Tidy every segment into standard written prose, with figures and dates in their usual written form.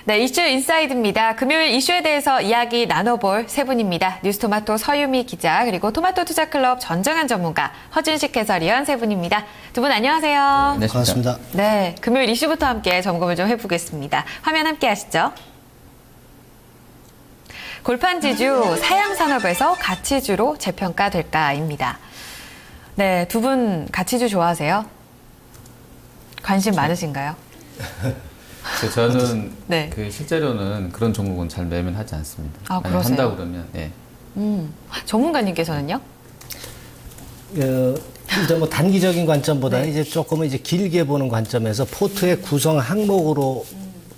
네, 이슈 인사이드입니다. 금요일 이슈에 대해서 이야기 나눠볼 세 분입니다. 뉴스토마토 서유미 기자, 그리고 토마토 투자클럽 전정현 전문가, 허준식 해설위원 세 분입니다. 두 분 안녕하세요. 네, 반갑습니다. 네, 금요일 이슈부터 함께 점검을 좀 해보겠습니다. 화면 함께 하시죠. 골판지주 사양산업에서 가치주로 재평가될까입니다. 네, 두 분 가치주 좋아하세요? 관심 많으신가요? 저는 네. 실제로는 그런 종목은 잘 매매는 하지 않습니다. 아, 만약 그러세요? 한다 그러면 예. 전문가님께서는요? 이제 뭐 단기적인 관점보다는 네. 이제 조금은 이제 길게 보는 관점에서 포트의 구성 항목으로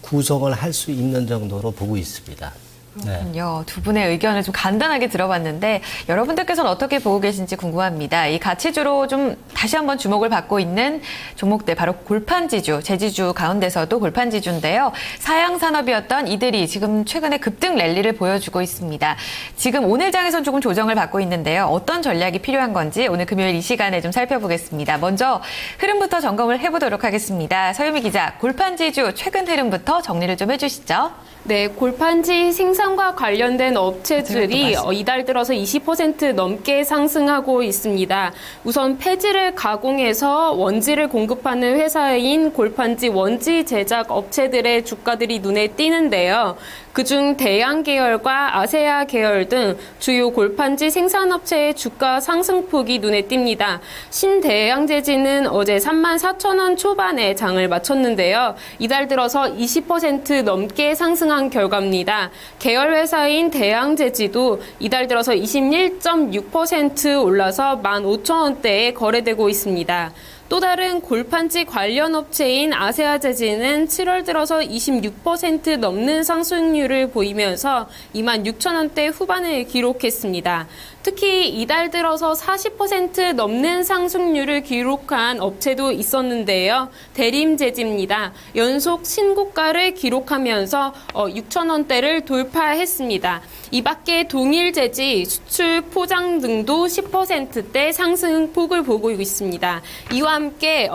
구성을 할 수 있는 정도로 보고 있습니다. 네. 그렇군요. 두 분의 의견을 좀 간단하게 들어봤는데 여러분들께서는 어떻게 보고 계신지 궁금합니다. 이 가치주로 좀 다시 한번 주목을 받고 있는 종목들 바로 골판지주, 제지주 가운데서도 골판지주인데요. 사양산업이었던 이들이 지금 최근에 급등 랠리를 보여주고 있습니다. 지금 오늘 장에선 조금 조정을 받고 있는데요. 어떤 전략이 필요한 건지 오늘 금요일 이 시간에 좀 살펴보겠습니다. 먼저 흐름부터 점검을 해보도록 하겠습니다. 서유미 기자, 골판지주 최근 흐름부터 정리를 좀 해주시죠. 네, 골판지 생산과 관련된 업체들이 이달 들어서 20% 넘게 상승하고 있습니다. 우선 폐지를 가공해서 원지를 공급하는 회사인 골판지 원지 제작 업체들의 주가들이 눈에 띄는데요. 그중 대양 계열과 아세아 계열 등 주요 골판지 생산업체의 주가 상승폭이 눈에 띕니다. 신대양제지는 어제 34,000원 초반에 장을 마쳤는데요. 이달 들어서 20% 넘게 상승한 결과입니다. 계열 회사인 대양제지도 이달 들어서 21.6% 올라서 15,000원대에 거래되고 있습니다. 또 다른 골판지 관련 업체인 아세아제지는 7월 들어서 26% 넘는 상승률을 보이면서 26,000원대 후반을 기록했습니다. 특히 이달 들어서 40% 넘는 상승률을 기록한 업체도 있었는데요. 대림제지입니다. 연속 신고가를 기록하면서 6,000원대를 돌파했습니다. 이 밖에 동일제지, 수출, 포장 등도 10%대 상승폭을 보고 있습니다. 이와 함께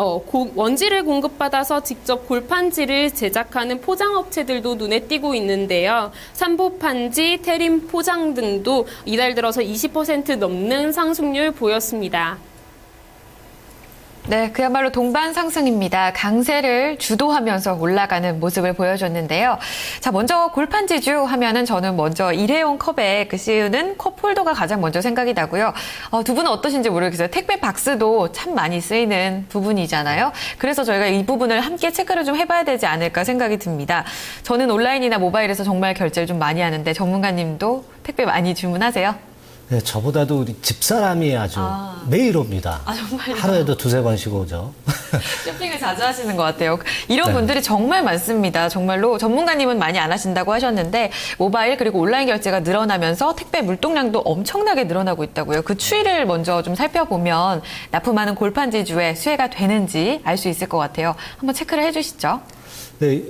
원지를 공급받아서 직접 골판지를 제작하는 포장업체들도 눈에 띄고 있는데요. 삼보판지, 태림 포장 등도 이달 들어서 20% 넘는 상승률 보였습니다. 네, 그야말로 동반 상승입니다. 강세를 주도하면서 올라가는 모습을 보여줬는데요. 자, 먼저 골판지주 하면은 저는 먼저 일회용 컵에 씌우는 컵홀더가 가장 먼저 생각이 나고요. 두 분은 어떠신지 모르겠어요. 택배 박스도 참 많이 쓰이는 부분이잖아요. 그래서 저희가 이 부분을 함께 체크를 좀 해봐야 되지 않을까 생각이 듭니다. 저는 온라인이나 모바일에서 정말 결제를 좀 많이 하는데 전문가님도 택배 많이 주문하세요? 네, 저보다도 우리 집사람이 아주 매일 옵니다. 정말요? 하루에도 두세 번씩 오죠. 쇼핑을 자주 하시는 것 같아요. 이런 분들이 정말 많습니다. 정말로 전문가님은 많이 안 하신다고 하셨는데 모바일 그리고 온라인 결제가 늘어나면서 택배 물동량도 엄청나게 늘어나고 있다고요. 그 추이를 먼저 좀 살펴보면 납품하는 골판지주의 수혜가 되는지 알 수 있을 것 같아요. 한번 체크를 해주시죠. 네,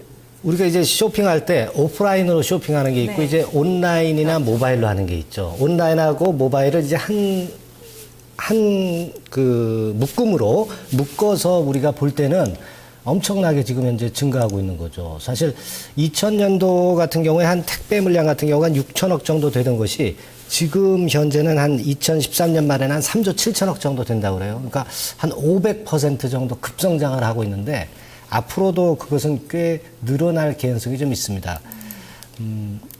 우리가 이제 쇼핑할 때 오프라인으로 쇼핑하는 게 있고 네. 이제 온라인이나 모바일로 하는 게 있죠. 온라인하고 모바일을 이제 묶음으로 묶어서 우리가 볼 때는 엄청나게 지금 현재 증가하고 있는 거죠. 사실 2000년도 같은 경우에 한 택배 물량 같은 경우가 한 6천억 정도 되던 것이 지금 현재는 한 2013년 말에는 한 3조 7천억 정도 된다고 그래요. 그러니까 한 500% 정도 급성장을 하고 있는데 앞으로도 그것은 꽤 늘어날 개연성이 좀 있습니다.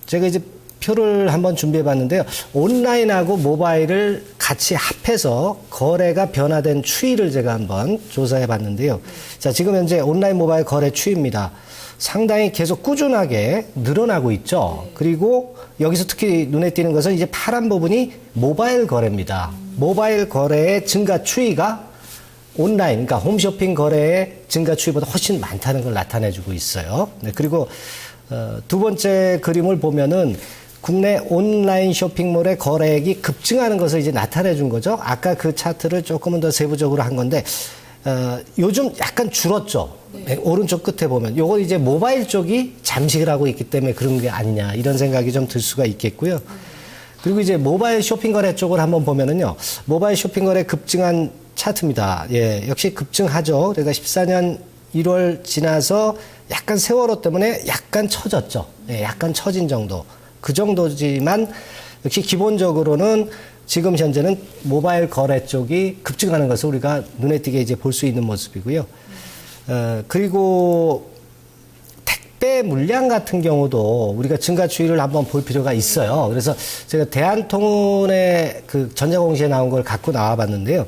제가 이제 표를 한번 준비해 봤는데요. 온라인하고 모바일을 같이 합해서 거래가 변화된 추이를 제가 한번 조사해 봤는데요. 자, 지금 현재 온라인 모바일 거래 추이입니다. 상당히 계속 꾸준하게 늘어나고 있죠. 그리고 여기서 특히 눈에 띄는 것은 이제 파란 부분이 모바일 거래입니다. 모바일 거래의 증가 추이가 온라인, 그러니까 홈쇼핑 거래의 증가 추이보다 훨씬 많다는 걸 나타내주고 있어요. 네, 그리고 두 번째 그림을 보면은 국내 온라인 쇼핑몰의 거래액이 급증하는 것을 이제 나타내준 거죠. 아까 그 차트를 조금은 더 세부적으로 한 건데 요즘 약간 줄었죠. 네. 오른쪽 끝에 보면 요거 이제 모바일 쪽이 잠식을 하고 있기 때문에 그런 게 아니냐 이런 생각이 좀 들 수가 있겠고요. 그리고 이제 모바일 쇼핑 거래 쪽을 한번 보면은요. 모바일 쇼핑 거래 급증한 차트입니다. 예, 역시 급증하죠. 그러니까 14년 1월 지나서 약간 세월호 때문에 약간 처졌죠. 예, 약간 처진 정도. 그 정도지만 역시 기본적으로는 지금 현재는 모바일 거래 쪽이 급증하는 것을 우리가 눈에 띄게 이제 볼 수 있는 모습이고요. 그리고 택배 물량 같은 경우도 우리가 증가 추이를 한번 볼 필요가 있어요. 그래서 제가 대한통운의 그 전자공시에 나온 걸 갖고 나와 봤는데요.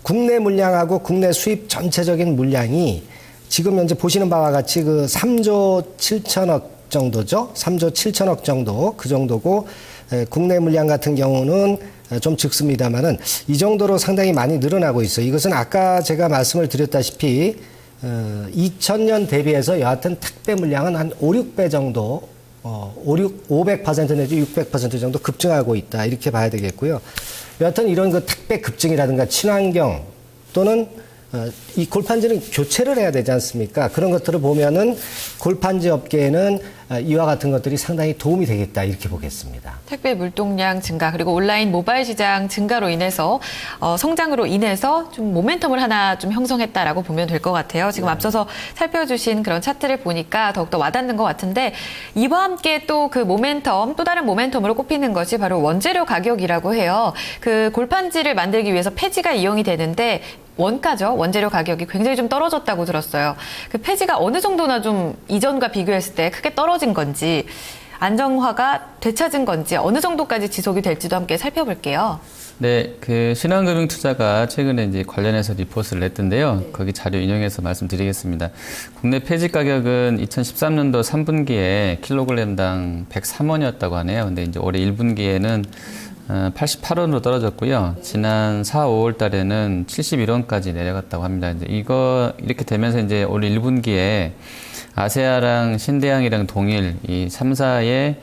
국내 물량하고 국내 수입 전체적인 물량이 지금 현재 보시는 바와 같이 그 3조 7천억 정도죠. 3조 7천억 정도, 그 정도고, 국내 물량 같은 경우는 좀 적습니다만은 이 정도로 상당히 많이 늘어나고 있어요. 이것은 아까 제가 말씀을 드렸다시피 2000년 대비해서 여하튼 택배 물량은 한 5, 6배 정도 500% 내지 600% 정도 급증하고 있다. 이렇게 봐야 되겠고요. 여하튼 이런 그 택배 급증이라든가 친환경 또는 이 골판지는 교체를 해야 되지 않습니까? 그런 것들을 보면은 골판지 업계에는 이와 같은 것들이 상당히 도움이 되겠다 이렇게 보겠습니다. 택배 물동량 증가 그리고 온라인 모바일 시장 증가로 인해서 성장으로 인해서 좀 모멘텀을 하나 좀 형성했다라고 보면 될 것 같아요. 지금 앞서서 살펴주신 그런 차트를 보니까 더욱더 와닿는 것 같은데 이와 함께 또 그 모멘텀 또 다른 모멘텀으로 꼽히는 것이 바로 원재료 가격이라고 해요. 그 골판지를 만들기 위해서 폐지가 이용이 되는데 원가죠. 원재료 가격이 굉장히 좀 떨어졌다고 들었어요. 그 폐지가 어느 정도나 좀 이전과 비교했을 때 크게 떨어진 건지 안정화가 되찾은 건지 어느 정도까지 지속이 될지도 함께 살펴볼게요. 네, 그 신한금융투자가 최근에 이제 관련해서 리포트를 냈던데요. 거기 자료 인용해서 말씀드리겠습니다. 국내 폐지 가격은 2013년도 3분기에 킬로그램당 103원이었다고 하네요. 근데 이제 올해 1분기에는 88원으로 떨어졌고요. 지난 4, 5월 달에는 71원까지 내려갔다고 합니다. 이제 이거 이렇게 되면서 이제 올 1분기에 아세아랑 신대양이랑 동일 이 3사의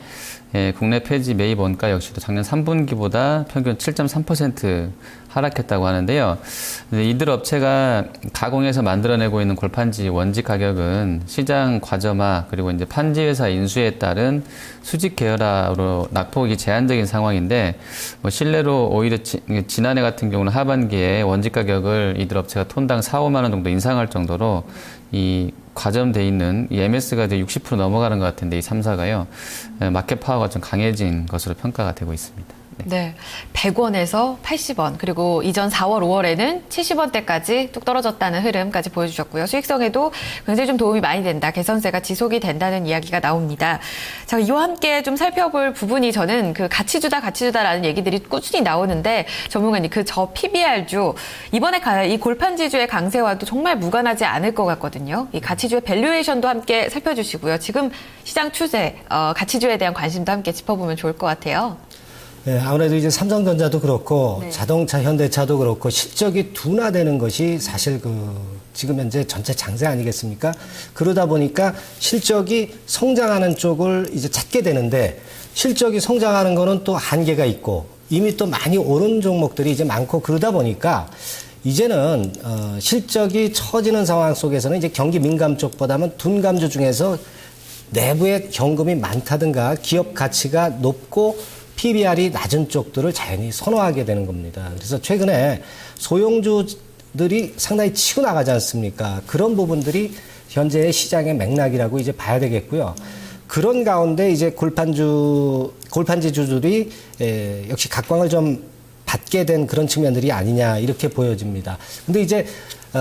국내 폐지 매입 원가 역시도 작년 3분기보다 평균 7.3% 하락했다고 하는데요. 이들 업체가 가공해서 만들어내고 있는 골판지 원지 가격은 시장 과점화 그리고 이제 판지 회사 인수에 따른 수직 계열화로 낙폭이 제한적인 상황인데 뭐 실례로 오히려 지난해 같은 경우는 하반기에 원지 가격을 이들 업체가 톤당 4, 5만 원 정도 인상할 정도로 이 과점돼 있는 이 MS가 이제 60% 넘어가는 것 같은데 이 3사가요. 마켓 파워가 좀 강해진 것으로 평가가 되고 있습니다. 네, 100원에서 80원 그리고 이전 4월, 5월에는 70원대까지 뚝 떨어졌다는 흐름까지 보여주셨고요. 수익성에도 굉장히 좀 도움이 많이 된다. 개선세가 지속이 된다는 이야기가 나옵니다. 자, 이와 함께 좀 살펴볼 부분이 저는 그 가치주다라는 얘기들이 꾸준히 나오는데 전문가님 그 저 PBR주 이번에 이 골판지주의 강세와도 정말 무관하지 않을 것 같거든요. 이 가치주의 밸류에이션도 함께 살펴주시고요. 지금 시장 추세, 가치주에 대한 관심도 함께 짚어보면 좋을 것 같아요. 네, 아무래도 이제 삼성전자도 그렇고 네. 자동차, 현대차도 그렇고 실적이 둔화되는 것이 사실 지금 현재 전체 장세 아니겠습니까? 그러다 보니까 실적이 성장하는 쪽을 이제 찾게 되는데 실적이 성장하는 거는 또 한계가 있고 이미 또 많이 오른 종목들이 이제 많고 그러다 보니까 이제는 실적이 처지는 상황 속에서는 이제 경기 민감 쪽보다는 둔감주 중에서 내부에 현금이 많다든가 기업 가치가 높고 PBR이 낮은 쪽들을 자연히 선호하게 되는 겁니다. 그래서 최근에 소형주들이 상당히 치고 나가지 않습니까? 그런 부분들이 현재의 시장의 맥락이라고 이제 봐야 되겠고요. 그런 가운데 이제 골판지 주들이 역시 각광을 좀 받게 된 그런 측면들이 아니냐 이렇게 보여집니다. 근데 이제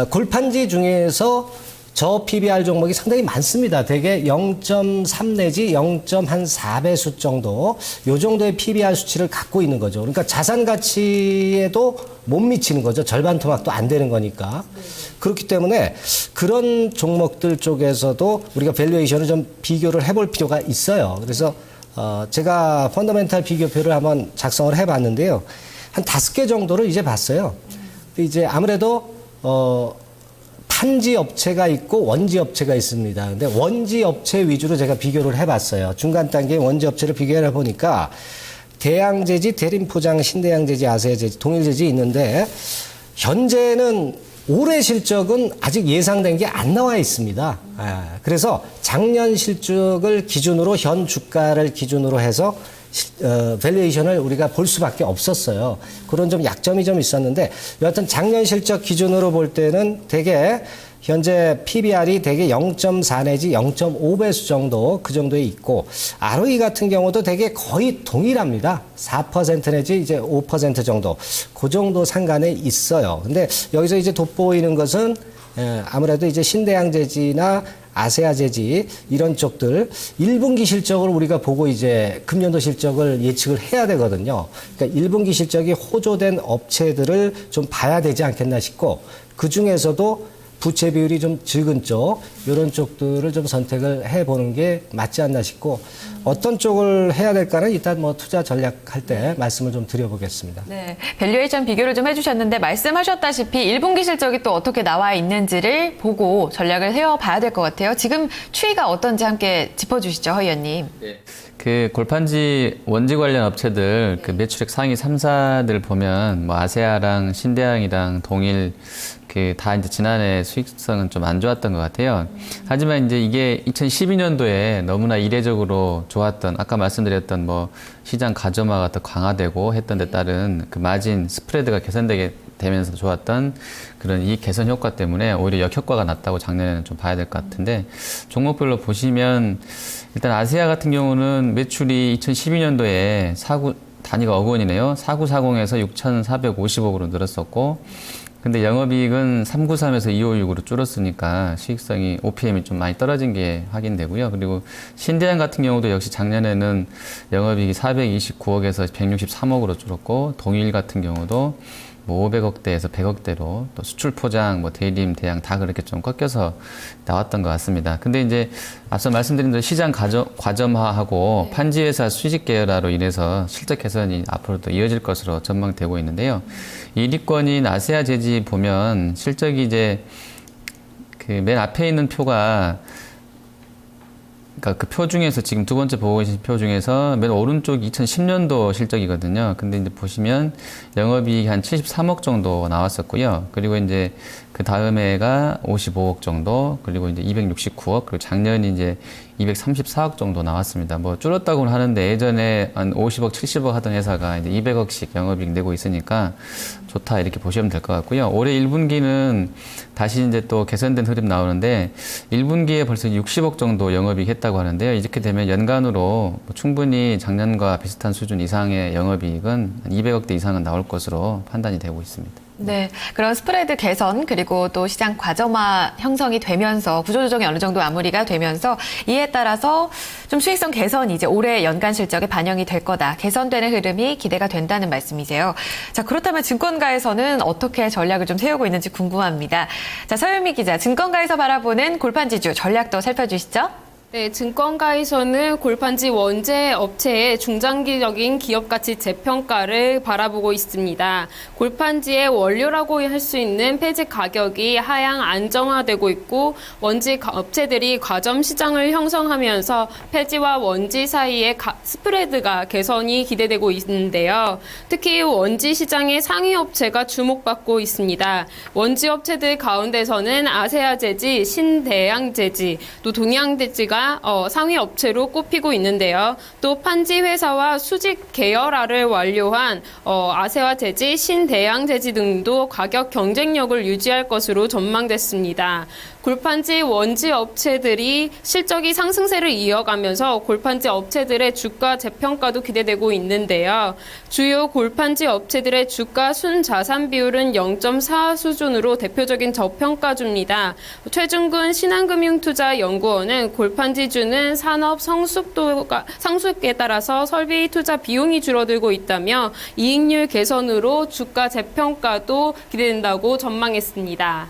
골판지 중에서 저 PBR 종목이 상당히 많습니다. 대개 0.3 내지 0.4배수 정도, 요 정도의 PBR 수치를 갖고 있는 거죠. 그러니까 자산 가치에도 못 미치는 거죠. 절반 토막도 안 되는 거니까. 그렇기 때문에 그런 종목들 쪽에서도 우리가 밸류에이션을 좀 비교를 해볼 필요가 있어요. 그래서 제가 펀더멘탈 비교표를 한번 작성을 해봤는데요. 한 5개 정도를 이제 봤어요. 근데 이제 아무래도 판지 업체가 있고 원지 업체가 있습니다. 근데 원지 업체 위주로 제가 비교를 해봤어요. 중간 단계 원지 업체를 비교해 보니까 대양제지, 대림포장, 신대양제지, 아세아제지, 동일제지 있는데 현재는 올해 실적은 아직 예상된 게 안 나와 있습니다. 그래서 작년 실적을 기준으로 현 주가를 기준으로 해서 밸류에이션을 우리가 볼 수밖에 없었어요. 그런 좀 약점이 좀 있었는데 여하튼 작년 실적 기준으로 볼 때는 되게 현재 PBR이 대개 0.4 내지 0.5배수 정도 그 정도에 있고 ROE 같은 경우도 대개 거의 동일합니다. 4% 내지 이제 5% 정도 그 정도 상간에 있어요. 근데 여기서 이제 돋보이는 것은 아무래도 이제 신대양제지나 아세아제지 이런 쪽들 1분기 실적을 우리가 보고 이제 금년도 실적을 예측을 해야 되거든요. 그러니까 1분기 실적이 호조된 업체들을 좀 봐야 되지 않겠나 싶고 그 중에서도 부채 비율이 좀 적은 쪽 이런 쪽들을 좀 선택을 해보는 게 맞지 않나 싶고 어떤 쪽을 해야 될까는 일단 뭐 투자 전략할 때 말씀을 좀 드려보겠습니다. 네, 밸류에이션 비교를 좀 해주셨는데 말씀하셨다시피 1분기 실적이 또 어떻게 나와 있는지를 보고 전략을 세워봐야 될 것 같아요. 지금 추이가 어떤지 함께 짚어주시죠, 허 의원님. 네. 그 골판지 원지 관련 업체들 그 매출액 상위 3사들 보면 뭐 아세아랑 신대양이랑 동일 그 다 이제 지난해 수익성은 좀 안 좋았던 것 같아요. 하지만 이제 이게 2012년도에 너무나 이례적으로 좋았던 아까 말씀드렸던 뭐 시장 가점화가 더 강화되고 했던 데 따른 그 마진 스프레드가 개선되게 되면서 좋았던 그런 이익 개선 효과 때문에 오히려 역효과가 났다고 작년에는 좀 봐야 될 것 같은데 종목별로 보시면 일단 아세아 같은 경우는 매출이 2012년도에 단위가 억 원이네요. 4940에서 6450억으로 늘었었고 근데 영업이익은 393에서 256으로 줄었으니까 수익성이 OPM이 좀 많이 떨어진 게 확인되고요. 그리고 신대양 같은 경우도 역시 작년에는 영업이익이 429억에서 163억으로 줄었고 동일 같은 경우도 뭐 500억대에서 100억대로 또 수출 포장, 뭐 대림, 대양 다 그렇게 좀 꺾여서 나왔던 것 같습니다. 근데 이제 앞서 말씀드린 대로 시장 과점화하고 판지회사 수직 계열화로 인해서 실적 개선이 앞으로도 이어질 것으로 전망되고 있는데요. 1위권인 아세아제지 보면 실적이 이제 그 맨 앞에 있는 표가 그러니까 그 표 중에서 지금 두 번째 보고 계신 표 중에서 맨 오른쪽이 2010년도 실적이거든요. 근데 이제 보시면 영업이익이 한 73억 정도 나왔었고요. 그리고 이제 그 다음 해가 55억 정도, 그리고 이제 269억, 그리고 작년이 이제 234억 정도 나왔습니다. 뭐 줄었다고는 하는데 예전에 한 50억, 70억 하던 회사가 이제 200억씩 영업이익 내고 있으니까 좋다 이렇게 보시면 될 것 같고요. 올해 1분기는 다시 이제 또 개선된 흐름 나오는데 1분기에 벌써 60억 정도 영업이익 했다고 하는데요. 이렇게 되면 연간으로 뭐 충분히 작년과 비슷한 수준 이상의 영업이익은 한 200억대 이상은 나올 것으로 판단이 되고 있습니다. 네, 그런 스프레드 개선 그리고 또 시장 과점화 형성이 되면서 구조조정이 어느 정도 마무리가 되면서 이에 따라서 좀 수익성 개선이 이제 올해 연간 실적에 반영이 될 거다. 개선되는 흐름이 기대가 된다는 말씀이세요. 자, 그렇다면 증권가에서는 어떻게 전략을 좀 세우고 있는지 궁금합니다. 자, 서유미 기자, 증권가에서 바라보는 골판지주 전략도 살펴주시죠. 네, 증권가에서는 골판지 원재 업체의 중장기적인 기업가치 재평가를 바라보고 있습니다. 골판지의 원료라고 할 수 있는 폐지 가격이 하향 안정화되고 있고 원지 업체들이 과점 시장을 형성하면서 폐지와 원지 사이의 스프레드가 개선이 기대되고 있는데요. 특히 원지 시장의 상위 업체가 주목받고 있습니다. 원지 업체들 가운데서는 아세아제지, 신대양제지, 또 동양제지가 상위 업체로 꼽히고 있는데요. 또 판지 회사와 수직 계열화를 완료한 아세아제지, 신대양제지 등도 가격 경쟁력을 유지할 것으로 전망됐습니다. 골판지 원지 업체들이 실적이 상승세를 이어가면서 골판지 업체들의 주가 재평가도 기대되고 있는데요. 주요 골판지 업체들의 주가 순자산 비율은 0.4 수준으로 대표적인 저평가주입니다. 최중근 신한금융투자연구원은 골판지주는 산업 성숙에 따라서 설비 투자 비용이 줄어들고 있다며 이익률 개선으로 주가 재평가도 기대된다고 전망했습니다.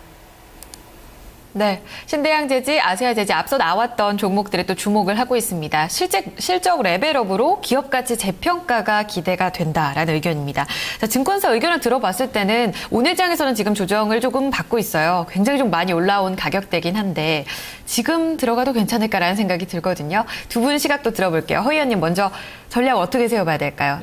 네, 신대양제지, 아세아제지 앞서 나왔던 종목들에 또 주목을 하고 있습니다. 실적 레벨업으로 기업가치 재평가가 기대가 된다라는 의견입니다. 자, 증권사 의견을 들어봤을 때는 오늘 장에서는 지금 조정을 조금 받고 있어요. 굉장히 좀 많이 올라온 가격대긴 한데 지금 들어가도 괜찮을까라는 생각이 들거든요. 두 분 시각도 들어볼게요. 허 의원님 먼저 전략 어떻게 세워봐야 될까요?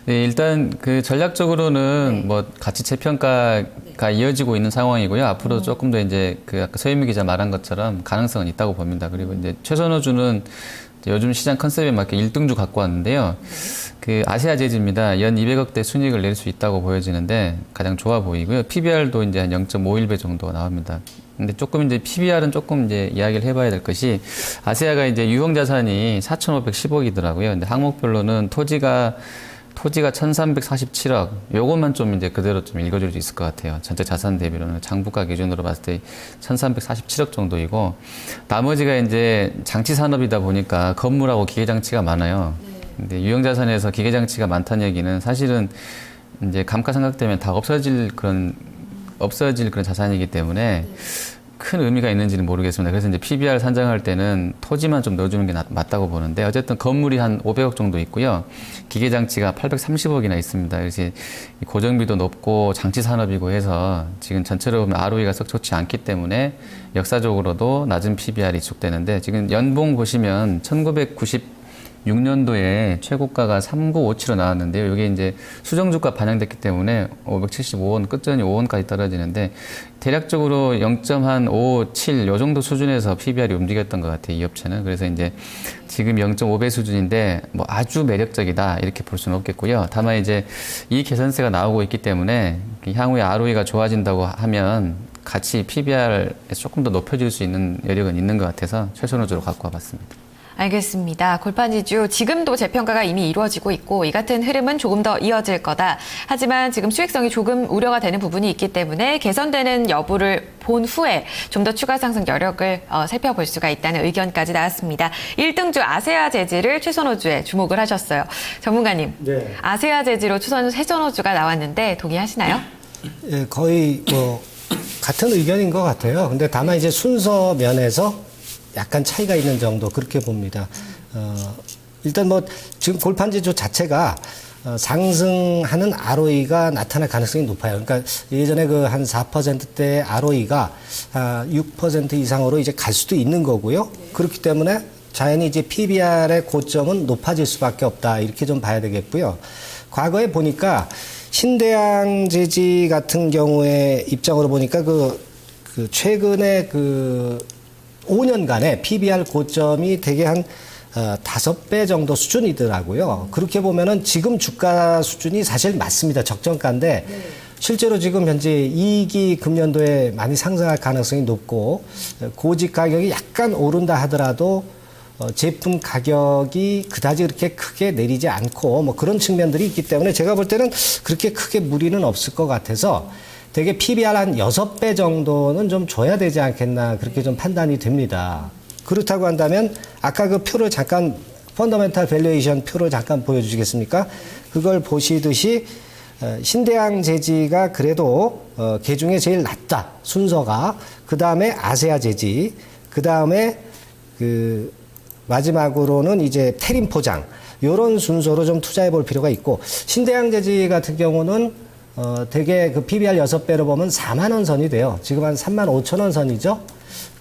네, 일단 그 전략적으로는 뭐 가치 재평가가 이어지고 있는 상황이고요. 앞으로 조금 더 이제 그 아까 서유미 기자 말한 것처럼 가능성은 있다고 봅니다. 그리고 이제 최선호주는 요즘 시장 컨셉에 맞게 1등주 갖고 왔는데요. 그 아세아제지입니다. 연 200억대 순이익을 낼 수 있다고 보여지는데 가장 좋아 보이고요. PBR도 이제 한 0.51배 정도 나옵니다. 근데 조금 이제 PBR은 조금 이제 이야기를 해봐야 될 것이 아세아가 이제 유형 자산이 4,510억이더라고요. 근데 항목별로는 토지가 1,347억. 요것만 좀 이제 그대로 좀 읽어줄 수 있을 것 같아요. 전체 자산 대비로는 장부가 기준으로 봤을 때 1,347억 정도이고 나머지가 이제 장치 산업이다 보니까 건물하고 기계 장치가 많아요. 근데 유형 자산에서 기계 장치가 많다는 얘기는 사실은 이제 감가상각되면 다 없어질 그런 자산이기 때문에 큰 의미가 있는지는 모르겠습니다. 그래서 이제 PBR 산정할 때는 토지만 좀 넣어주는 게 맞다고 보는데 어쨌든 건물이 한 500억 정도 있고요. 기계 장치가 830억이나 있습니다. 그래서 고정비도 높고 장치 산업이고 해서 지금 전체로 보면 ROE가 썩 좋지 않기 때문에 역사적으로도 낮은 PBR이 지속되는데 지금 연봉 보시면 1996년도에 최고가가 3957로 나왔는데요. 이게 이제 수정주가 반영됐기 때문에 575원, 끝전이 5원까지 떨어지는데 대략적으로 0.57 요 정도 수준에서 PBR이 움직였던 것 같아요. 이 업체는. 그래서 이제 지금 0.5배 수준인데 뭐 아주 매력적이다 이렇게 볼 수는 없겠고요. 다만 이제 이 개선세가 나오고 있기 때문에 향후에 ROE가 좋아진다고 하면 같이 PBR에서 조금 더 높여줄 수 있는 여력은 있는 것 같아서 최선호주로 갖고 와봤습니다. 알겠습니다. 골판지주 지금도 재평가가 이미 이루어지고 있고 이 같은 흐름은 조금 더 이어질 거다. 하지만 지금 수익성이 조금 우려가 되는 부분이 있기 때문에 개선되는 여부를 본 후에 좀 더 추가 상승 여력을 살펴볼 수가 있다는 의견까지 나왔습니다. 1등주 아세아 재질을 최선호주에 주목을 하셨어요. 전문가님, 네. 아세아 재질로 최선호주가 나왔는데 동의하시나요? 예, 거의 뭐 같은 의견인 것 같아요. 근데 다만 이제 순서 면에서 약간 차이가 있는 정도 그렇게 봅니다. 일단 뭐 지금 골판지주 자체가 상승하는 ROE가 나타날 가능성이 높아요. 그러니까 예전에 그 한 4%대 ROE가 6% 이상으로 이제 갈 수도 있는 거고요. 그렇기 때문에 자연히 이제 PBR의 고점은 높아질 수밖에 없다. 이렇게 좀 봐야 되겠고요. 과거에 보니까 신대양 재지 같은 경우에 입장으로 보니까 그 최근에 5년간의 PBR 고점이 대개 한 5배 정도 수준이더라고요. 그렇게 보면은 지금 주가 수준이 사실 맞습니다. 적정가인데 실제로 지금 현재 이익이 금년도에 많이 상승할 가능성이 높고 고집 가격이 약간 오른다 하더라도 제품 가격이 그다지 그렇게 크게 내리지 않고 뭐 그런 측면들이 있기 때문에 제가 볼 때는 그렇게 크게 무리는 없을 것 같아서 되게 PBR 한 6배 정도는 좀 줘야 되지 않겠나 그렇게 좀 판단이 됩니다. 그렇다고 한다면 아까 그 표를 잠깐 펀더멘탈 밸류에이션 표를 잠깐 보여주시겠습니까? 그걸 보시듯이 신대양 재지가 그래도 개 중에 제일 낮다 순서가 그 다음에 아세아 재지 그 다음에 마지막으로는 이제 테린 포장 이런 순서로 좀 투자해 볼 필요가 있고 신대양 재지 같은 경우는 되게 그 PBR 6배로 보면 4만 원 선이 돼요. 지금 한 3만 5천 원 선이죠.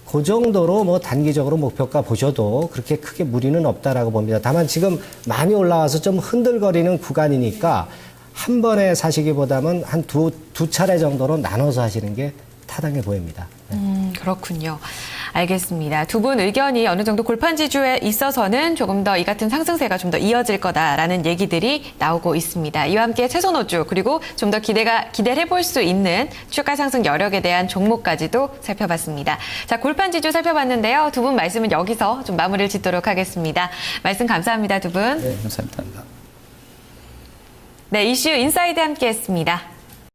그 정도로 뭐 단기적으로 목표가 보셔도 그렇게 크게 무리는 없다라고 봅니다. 다만 지금 많이 올라와서 좀 흔들거리는 구간이니까 한 번에 사시기보다는 한 두 차례 정도로 나눠서 하시는 게 타당해 보입니다. 그렇군요. 알겠습니다. 두 분 의견이 어느 정도 골판지주에 있어서는 조금 더 이 같은 상승세가 좀 더 이어질 거다라는 얘기들이 나오고 있습니다. 이와 함께 최선호주 그리고 좀 더 기대를 해볼 수 있는 추가 상승 여력에 대한 종목까지도 살펴봤습니다. 자, 골판지주 살펴봤는데요. 두 분 말씀은 여기서 좀 마무리를 짓도록 하겠습니다. 말씀 감사합니다, 두 분. 네, 감사합니다. 네, 이슈 인사이드 함께했습니다.